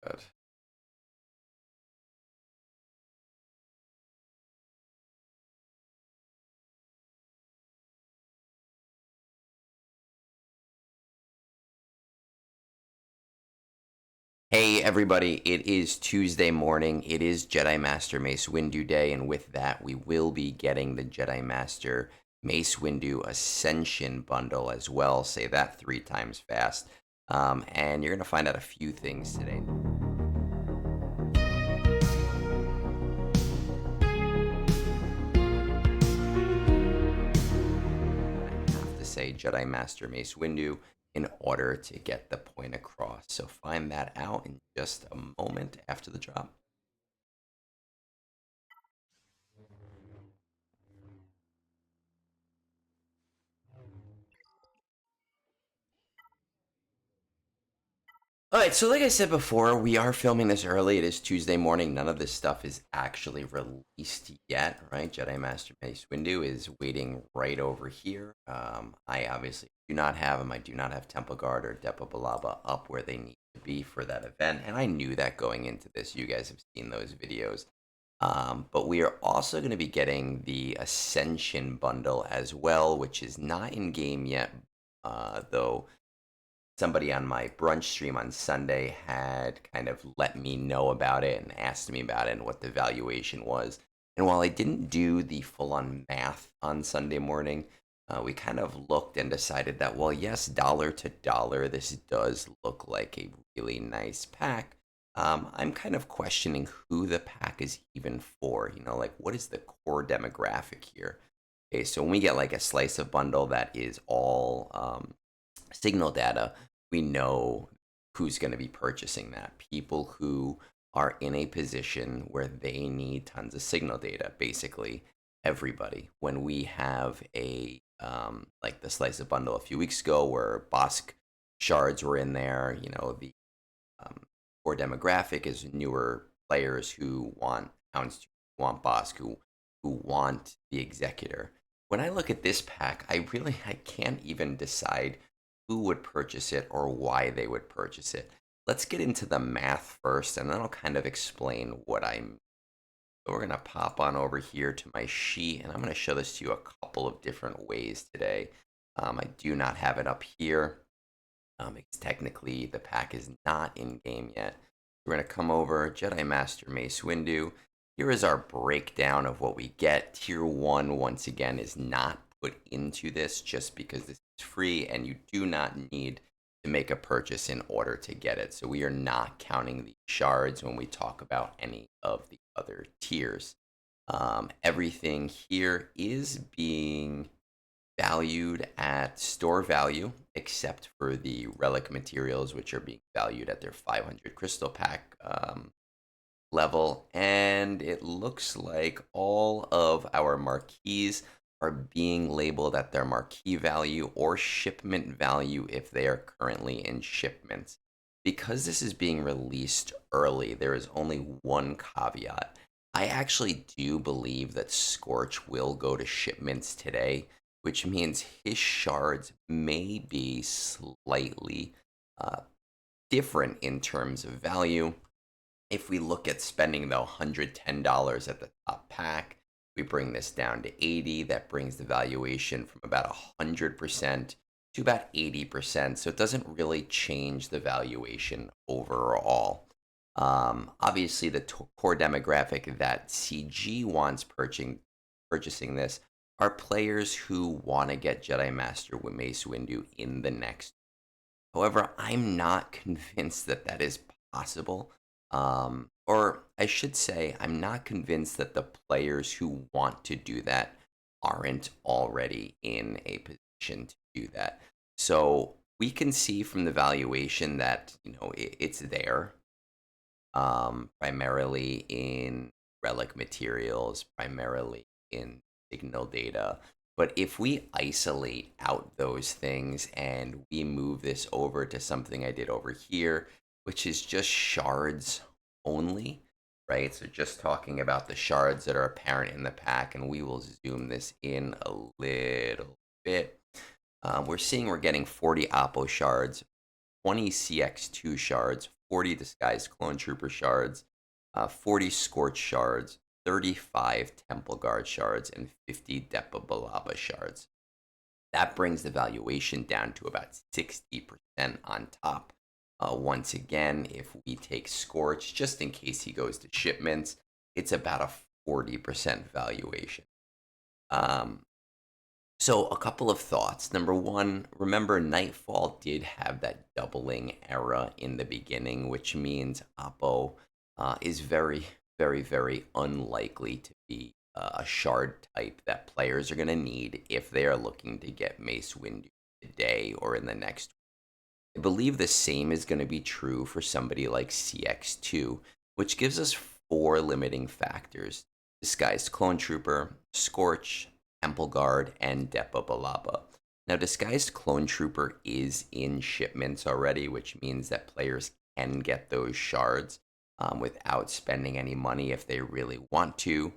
Good. Hey everybody, it is Tuesday morning. It is Jedi Master Mace Windu Day, and with that, we will be getting the Jedi Master Mace Windu Ascension Bundle as well. Say that 3 times fast. And you're going to find out a few things today. I have to say Jedi Master Mace Windu in order to get the point across. So find that out in just a moment after the drop. All right, so like I said before, we are filming this early. It is Tuesday morning. None of this stuff is actually released yet, right? Jedi Master Mace Windu is waiting right over here. I obviously do not have them. I do not have Temple Guard or Depa Balaba up where they need to be for that event, and I knew that going into this. You guys have seen those videos. But we are also going to be getting the Ascension Bundle as well, which is not in game yet, though somebody on my brunch stream on Sunday had kind of let me know about it and asked me about it and what the valuation was. And while I didn't do the full on math on Sunday morning, we kind of looked and decided that, well, yes, dollar to dollar, this does look like a really nice pack. I'm kind of questioning who the pack is even for. Like what is the core demographic here? Okay, so when we get like a slice of bundle that is all signal data, we know who's going to be purchasing that. People who are in a position where they need tons of signal data, basically everybody. When we have a like the slice of bundle a few weeks ago where Bosk shards were in there, the um, core demographic is newer players who want Hounds, who want Bosk, who want the Executor. When I look at this pack, I can't even decide who would purchase it or why they would purchase it. Let's get into the math first, and then I'll kind of explain what I'm. So we're going to pop on over here to my sheet, and I'm going to show this to you a couple of different ways today. I do not have it up here because technically the pack is not in game yet. We're going to come over, Jedi Master Mace Windu. Here is our breakdown of what we get. Tier 1, once again, is not put into this just because this is free and you do not need to make a purchase in order to get it. So we are not counting the shards when we talk about any of the other tiers. Everything here is being valued at store value, except for the relic materials, which are being valued at their 500 crystal pack level. And it looks like all of our marquees are being labeled at their marquee value or shipment value if they are currently in shipments. Because this is being released early, there is only one caveat. I actually do believe that Scorch will go to shipments today, which means his shards may be slightly uh, different in terms of value. If we look at spending the $110 at the top pack, we bring this down to 80. That brings the valuation from about 100% to about 80%. So it doesn't really change the valuation overall. Obviously, the core demographic that CG wants purchasing this are players who want to get Jedi Master Mace Windu in the next. However, I'm not convinced that that is possible. Or I should say, I'm not convinced that the players who want to do that aren't already in a position to do that. So we can see from the valuation that it's there, primarily in relic materials, primarily in signal data. But if we isolate out those things and we move this over to something I did over here, which is just shards only, right? So just talking about the shards that are apparent in the pack, and we will zoom this in a little bit. We're seeing we're getting 40 Oppo shards, 20 CX2 shards, 40 disguised clone trooper shards, 40 scorch shards, 35 temple guard shards, and 50 depa balaba shards. That brings the valuation down to about 60% on top. Once again, if we take Scorch, just in case he goes to shipments, it's about a 40% valuation. Um, so, a couple of thoughts. Number one, remember Nightfall did have that doubling era in the beginning, which means Oppo is very, very, very unlikely to be a shard type that players are going to need if they are looking to get Mace Windu today or in the next. I believe the same is going to be true for somebody like CX2, which gives us four limiting factors: Disguised Clone Trooper, Scorch, Temple Guard, and Depa Balaba. Now, Disguised Clone Trooper is in shipments already, which means that players can get those shards without spending any money if they really want to.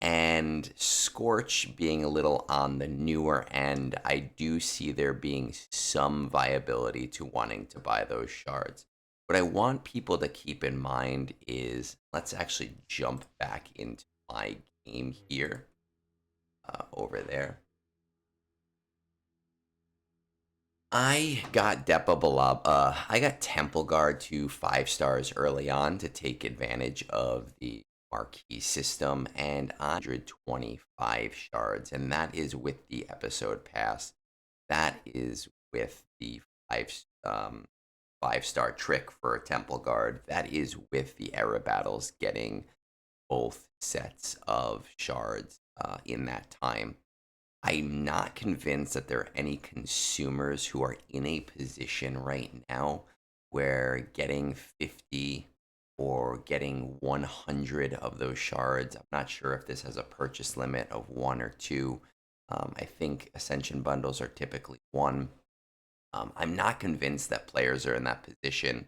And Scorch being a little on the newer end, I do see there being some viability to wanting to buy those shards. What I want people to keep in mind is, let's actually jump back into my game here, over there. I got Depa Balab. I got Temple Guard to 5 stars early on to take advantage of the marquee system, and 125 shards, and that is with the episode pass. That is with the 5 star trick for a Temple Guard. That is with the era battles getting both sets of shards in that time. I'm not convinced that there are any consumers who are in a position right now where getting 50 or getting 100 of those shards. I'm not sure if this has a purchase limit of one or two. I think Ascension bundles are typically one. I'm not convinced that players are in that position.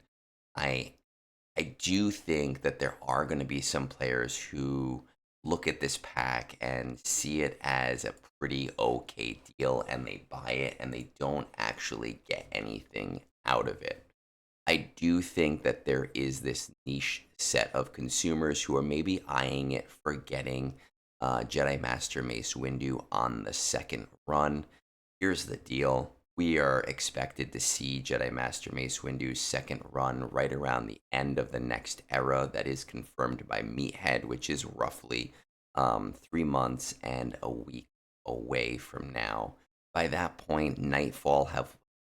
I I do think that there are going to be some players who look at this pack and see it as a pretty okay deal and they buy it and they don't actually get anything out of it. I do think that there is this niche set of consumers who are maybe eyeing it for getting Jedi Master Mace Windu on the second run. Here's the deal. We are expected to see Jedi Master Mace Windu's second run right around the end of the next era. That is confirmed by Meathead, which is roughly 3 months and a week away from now. By that point, Nightfall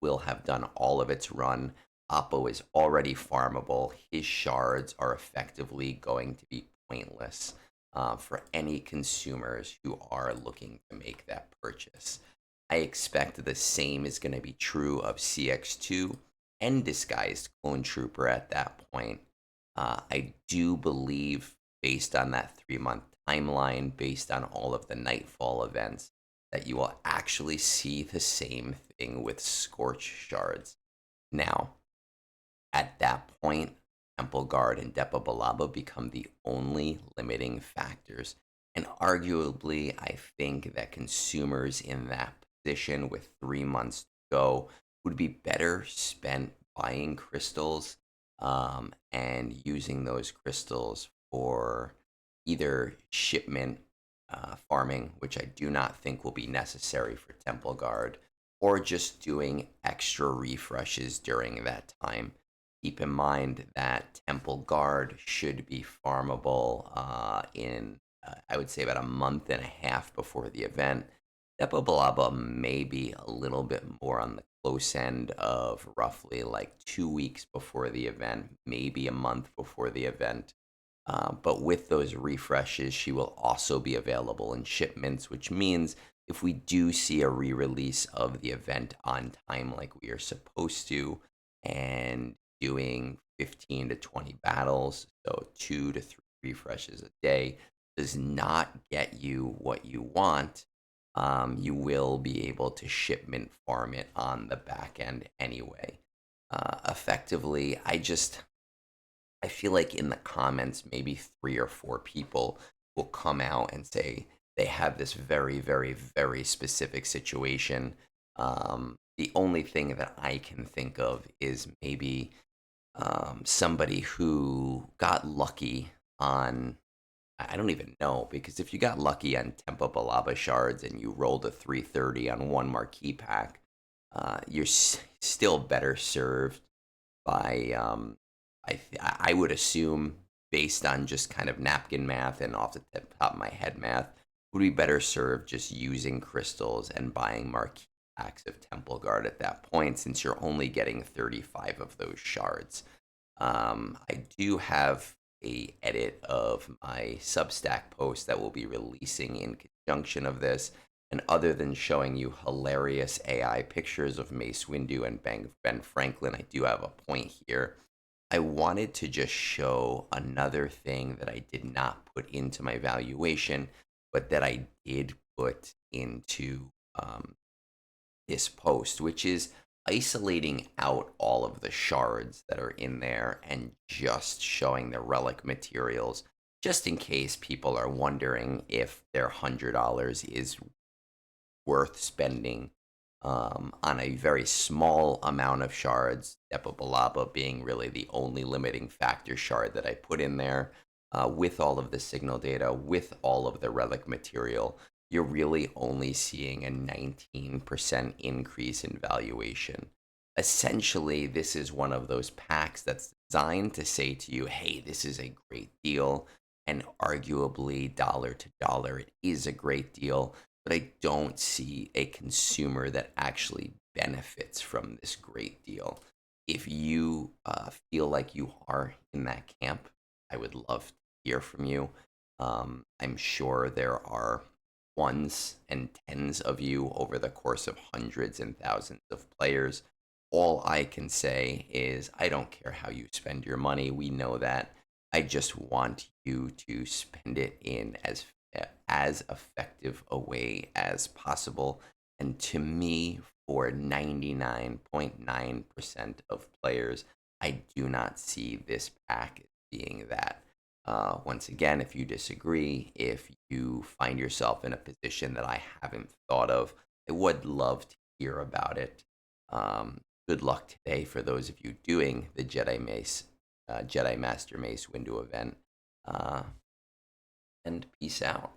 will have done all of its run. Oppo is already farmable. His shards are effectively going to be pointless for any consumers who are looking to make that purchase. I expect the same is going to be true of CX2 and Disguised Clone Trooper at that point. I do believe, based on that 3 month timeline, based on all of the Nightfall events, that you will actually see the same thing with Scorch Shards. Now, at that point, Temple Guard and Depa Balaba become the only limiting factors. And arguably, I think that consumers in that position with 3 months to go would be better spent buying crystals and using those crystals for either shipment farming, which I do not think will be necessary for Temple Guard, or just doing extra refreshes during that time. Keep in mind that Temple Guard should be farmable in, I would say, about a month and a half before the event. Depo Balaba may be a little bit more on the close end of roughly like 2 weeks before the event, maybe a month before the event. But with those refreshes, she will also be available in shipments, which means if we do see a re release of the event on time, like we are supposed to, and doing 15 to 20 battles, so 2 to 3 refreshes a day, does not get you what you want, you will be able to shipment farm it on the back end anyway. Effectively, I feel like in the comments, maybe 3 or 4 people will come out and say they have this very, very, very specific situation. The only thing that I can think of is maybe somebody who got lucky on, I don't even know, because if you got lucky on Tempo Balaba shards and you rolled a 330 on one marquee pack, you're still better served by, I would assume, based on just kind of napkin math and off the top of my head math, would be better served just using crystals and buying marquee packs of Temple Guard at that point, since you're only getting 35 of those shards. I do have a edit of my Substack post that will be releasing in conjunction of this. And other than showing you hilarious AI pictures of Mace Windu and Ben Franklin, I do have a point here. I wanted to just show another thing that I did not put into my valuation, but that I did put into this post, which is isolating out all of the shards that are in there and just showing the relic materials, just in case people are wondering if their $100 is worth spending on a very small amount of shards, Depa being really the only limiting factor shard that I put in there, with all of the signal data, with all of the relic material. You're really only seeing a 19% increase in valuation. Essentially, this is one of those packs that's designed to say to you, hey, this is a great deal. And arguably, dollar to dollar, it is a great deal, but I don't see a consumer that actually benefits from this great deal. If you feel like you are in that camp, I would love to hear from you. I'm sure there are ones and tens of you over the course of hundreds and thousands of players. All I can say is I don't care how you spend your money. We know that. I just want you to spend it in as effective a way as possible. And to me, for 99.9% of players, I do not see this pack as being that. Once again, if you disagree, if you find yourself in a position that I haven't thought of, I would love to hear about it. Good luck today for those of you doing the Jedi Master Mace Windu event, uh, and peace out.